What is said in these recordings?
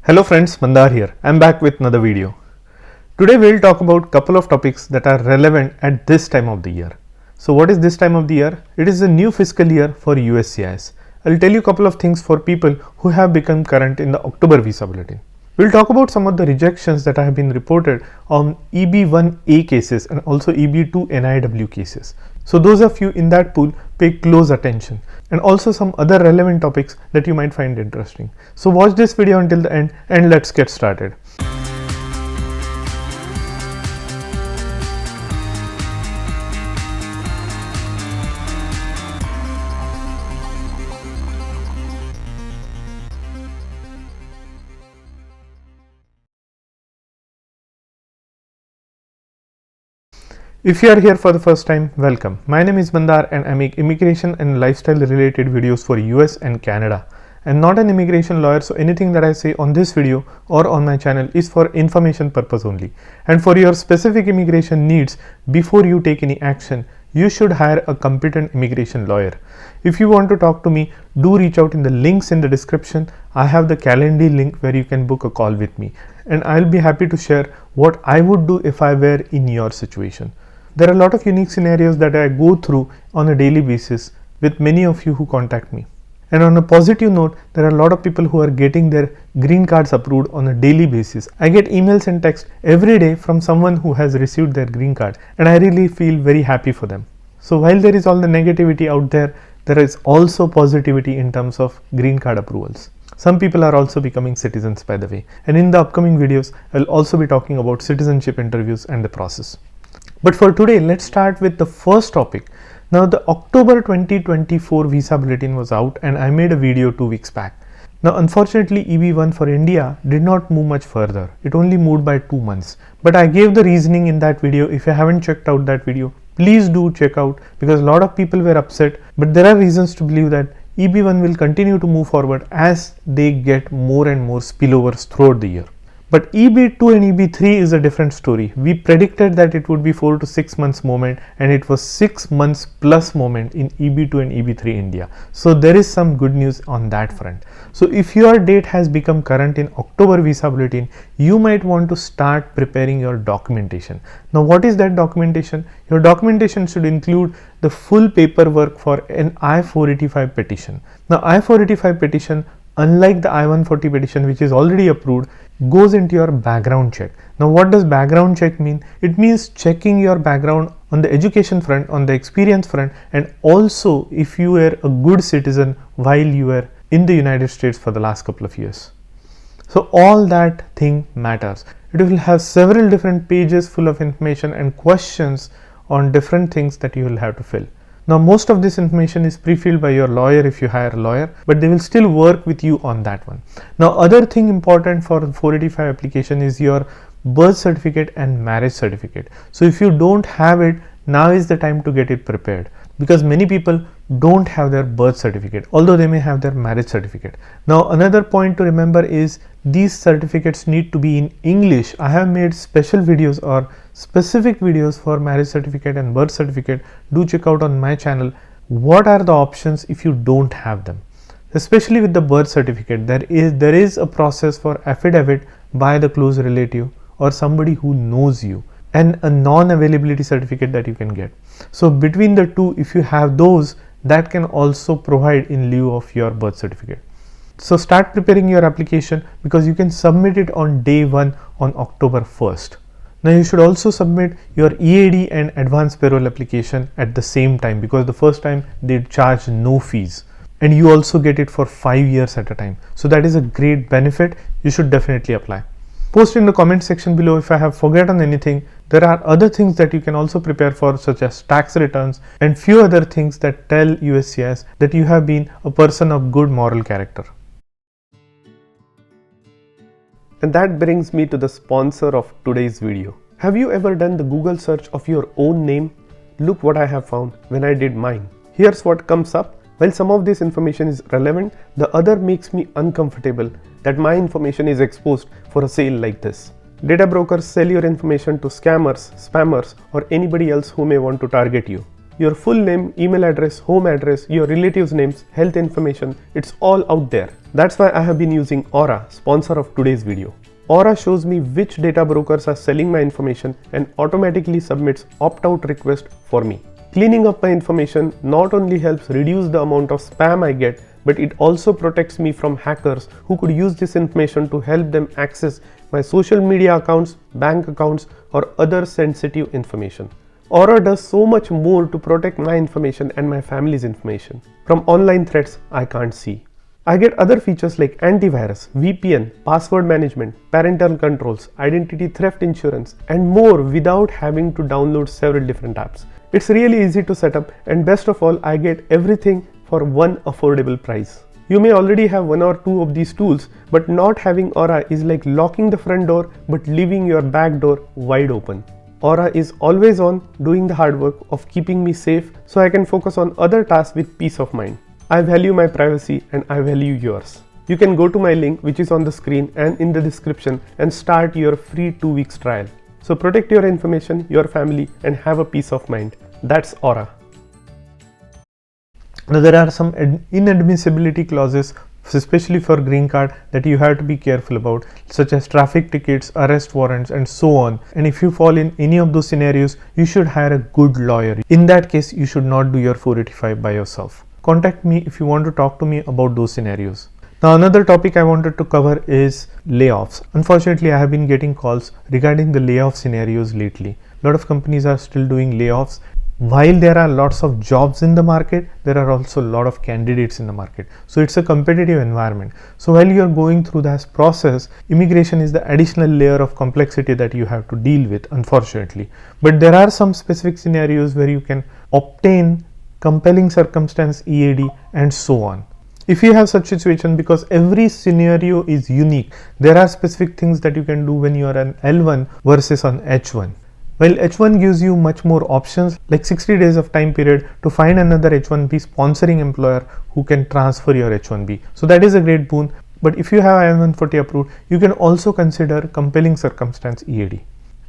Hello friends, Mandar here. I'm back with another video. Today we'll talk about couple of topics that are relevant at this time of the year. So what is this time of the year? It is a new fiscal year for USCIS. I'll tell you a couple of things for people who have become current in the October visa bulletin. We'll talk about some of the rejections that have been reported on EB1A cases and also EB2 NIW cases. So those of you in that pool, pay close attention, and also some other relevant topics that you might find interesting. So watch this video until the end and let's get started. If you are here for the first time, welcome. My name is Mandar and I make immigration and lifestyle related videos for US and Canada. I'm not an immigration lawyer, so anything that I say on this video or on my channel is for information purpose only. And for your specific immigration needs, before you take any action, you should hire a competent immigration lawyer. If you want to talk to me, do reach out in the links in the description. I have the Calendly link where you can book a call with me. And I'll be happy to share what I would do if I were in your situation. There are a lot of unique scenarios that I go through on a daily basis with many of you who contact me. And on a positive note, there are a lot of people who are getting their green cards approved on a daily basis. I get emails and texts every day from someone who has received their green card, and I really feel very happy for them. So while there is all the negativity out there, there is also positivity in terms of green card approvals. Some people are also becoming citizens, by the way. And in the upcoming videos, I'll also be talking about citizenship interviews and the process. But for today, let's start with the first topic. Now, the October 2024 visa bulletin was out and I made a video 2 weeks back. Now, unfortunately, EB1 for India did not move much further. It only moved by 2 months. But I gave the reasoning in that video. If you haven't checked out that video, please do check out, because a lot of people were upset. But there are reasons to believe that EB1 will continue to move forward as they get more and more spillovers throughout the year. But EB2 and EB3 is a different story. We predicted that it would be 4 to 6 months moment, and it was 6 months plus moment in EB2 and EB3 India. So there is some good news on that front. So if your date has become current in October visa bulletin, you might want to start preparing your documentation. Now what is that documentation? Your documentation should include the full paperwork for an I-485 petition. Now I-485 petition, unlike the I-140 petition which is already approved, goes into your background check. Now what does background check mean? It means checking your background on the education front, on the experience front, and also if you were a good citizen while you were in the United States for the last couple of years. So all that thing matters. It will have several different pages full of information and questions on different things that you will have to fill. Now most of this information is pre-filled by your lawyer if you hire a lawyer, but they will still work with you on that one. Now other thing important for the 485 application is your birth certificate and marriage certificate. So if you don't have it, now is the time to get it prepared, because many people don't have their birth certificate, although they may have their marriage certificate. Now another point to remember is these certificates need to be in English. I have made special videos or specific videos for marriage certificate and birth certificate. Do check out on my channel what are the options if you don't have them. Especially with the birth certificate, there is a process for affidavit by the close relative or somebody who knows you, and a non-availability certificate that you can get. So between the two, if you have those, that can also provide in lieu of your birth certificate. So start preparing your application, because you can submit it on day 1 on October 1st. Now you should also submit your EAD and advanced payroll application at the same time, because the first time they charge no fees, and you also get it for 5 years at a time. So that is a great benefit. You should definitely apply. Post in the comment section below if I have forgotten anything. There are other things that you can also prepare for, such as tax returns and few other things that tell USCIS that you have been a person of good moral character. And that brings me to the sponsor of today's video. Have you ever done the Google search of your own name? Look what I have found when I did mine. Here's what comes up. While some of this information is relevant, the other makes me uncomfortable that my information is exposed for a sale like this. Data brokers sell your information to scammers, spammers, or anybody else who may want to target you. Your full name, email address, home address, your relatives' names, health information, it's all out there. That's why I have been using Aura, sponsor of today's video. Aura shows me which data brokers are selling my information and automatically submits opt-out request for me. Cleaning up my information not only helps reduce the amount of spam I get, but it also protects me from hackers who could use this information to help them access my social media accounts, bank accounts, or other sensitive information. Aura does so much more to protect my information and my family's information from online threats I can't see. I get other features like antivirus, VPN, password management, parental controls, identity theft insurance, and more without having to download several different apps. It's really easy to set up, and best of all, I get everything for one affordable price. You may already have one or two of these tools, but not having Aura is like locking the front door but leaving your back door wide open. Aura is always on, doing the hard work of keeping me safe so I can focus on other tasks with peace of mind. I value my privacy and I value yours. You can go to my link which is on the screen and in the description and start your free 2 weeks trial. So protect your information, your family, and have a peace of mind. That's Aura. Now there are some inadmissibility clauses, especially for green card, that you have to be careful about, such as traffic tickets, arrest warrants, and so on. And if you fall in any of those scenarios, you should hire a good lawyer. In that case, you should not do your 485 by yourself. Contact me if you want to talk to me about those scenarios. Now another topic I wanted to cover is layoffs. Unfortunately, I have been getting calls regarding the layoff scenarios lately. A lot of companies are still doing layoffs. While there are lots of jobs in the market, there are also a lot of candidates in the market. So it's a competitive environment. So while you're going through this process, immigration is the additional layer of complexity that you have to deal with, unfortunately. But there are some specific scenarios where you can obtain compelling circumstance EAD and so on. If you have such situation, because every scenario is unique, there are specific things that you can do when you are an L1 versus an H1. Well, H1 gives you much more options, like 60 days of time period to find another H1B sponsoring employer who can transfer your H1B. So that is a great boon. But if you have I-140 approved, you can also consider compelling circumstance EAD.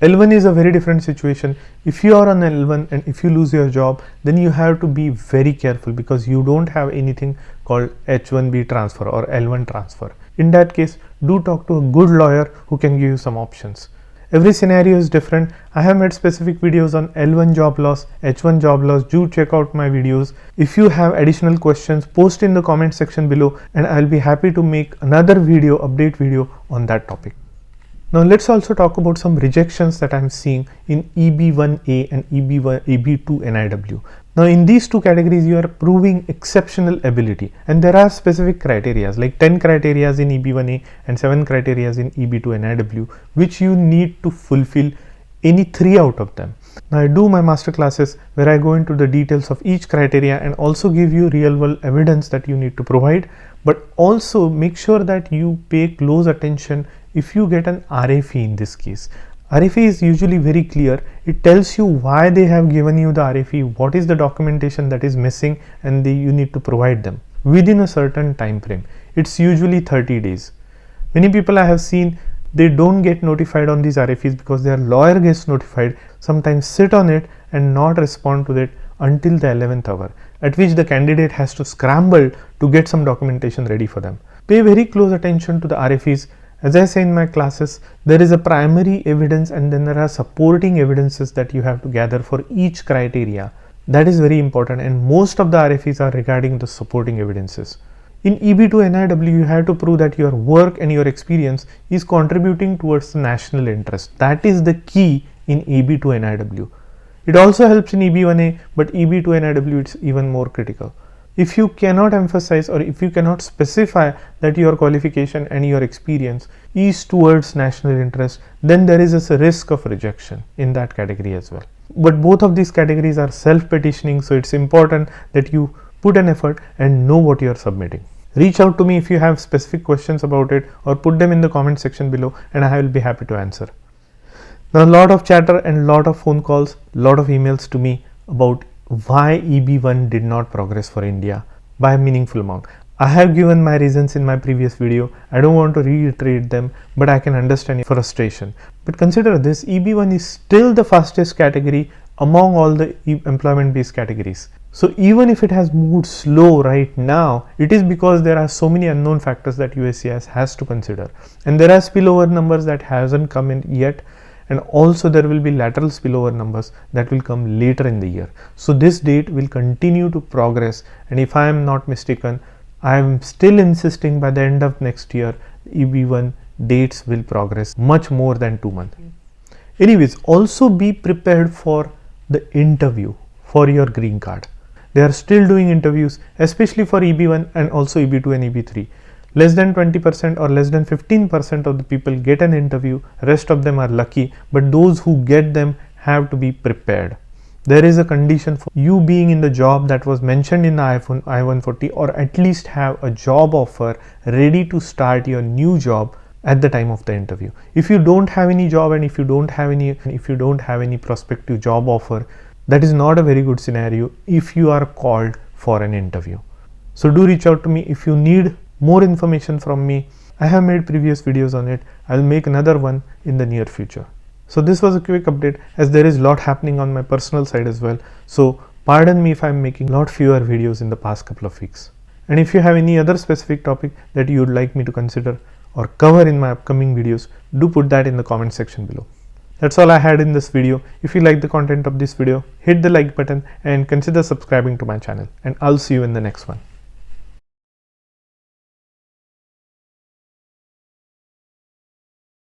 L1 is a very different situation. If you are on L1 and if you lose your job, then you have to be very careful because you don't have anything called H1B transfer or L1 transfer. In that case, do talk to a good lawyer who can give you some options. Every scenario is different. I have made specific videos on L1 job loss, H1 job loss. Do check out my videos. If you have additional questions, post in the comment section below and I'll be happy to make another video, update video on that topic. Now let's also talk about some rejections that I'm seeing in EB1A and EB2 NIW. Now in these two categories, you are proving exceptional ability and there are specific criteria like 10 criteria in EB1A and 7 criteria in EB2 NIW, which you need to fulfill any 3 out of them. Now I do my master classes where I go into the details of each criteria and also give you real world evidence that you need to provide, but also make sure that you pay close attention if you get an RFE in this case. RFE is usually very clear. It tells you why they have given you the RFE, what is the documentation that is missing, and you need to provide them within a certain time frame. It's usually 30 days. Many people I have seen, they don't get notified on these RFEs because their lawyer gets notified, sometimes sit on it and not respond to it until the 11th hour, at which the candidate has to scramble to get some documentation ready for them. Pay very close attention to the RFEs. As I say in my classes, there is a primary evidence and then there are supporting evidences that you have to gather for each criteria. That is very important, and most of the RFEs are regarding the supporting evidences. In EB2 NIW, you have to prove that your work and your experience is contributing towards the national interest. That is the key in EB2 NIW. It also helps in EB1A, but EB2 NIW it's even more critical. If you cannot emphasize or if you cannot specify that your qualification and your experience is towards national interest, then there is a risk of rejection in that category as well. But both of these categories are self-petitioning, so it's important that you put an effort and know what you are submitting. Reach out to me if you have specific questions about it or put them in the comment section below and I will be happy to answer. Now a lot of chatter and lot of phone calls, lot of emails to me about why EB1 did not progress for India by a meaningful amount. I have given my reasons in my previous video. I don't want to reiterate them, but I can understand your frustration. But consider this, EB1 is still the fastest category among all the employment based categories. So even if it has moved slow right now, it is because there are so many unknown factors that USCIS has to consider, and there are spillover numbers that hasn't come in yet, and also there will be lateral spillover numbers that will come later in the year. So this date will continue to progress, and if I am not mistaken, I am still insisting by the end of next year EB1 dates will progress much more than 2 months. Anyways, also be prepared for the interview for your green card. They are still doing interviews, especially for EB1 and also EB2 and EB3. Less than 20% or less than 15% of the people get an interview, rest of them are lucky, but those who get them have to be prepared. There is a condition for you being in the job that was mentioned in the I-140, or at least have a job offer ready to start your new job at the time of the interview. If you don't have any job and if you don't have any prospective job offer, that is not a very good scenario if you are called for an interview. So do reach out to me if you need more information from me. I have made previous videos on it. I'll make another one in the near future. So this was a quick update, as there is a lot happening on my personal side as well. So pardon me if I'm making a lot fewer videos in the past couple of weeks. And if you have any other specific topic that you would like me to consider or cover in my upcoming videos, do put that in the comment section below. That's all I had in this video. If you like the content of this video, hit the like button and consider subscribing to my channel, and I'll see you in the next one.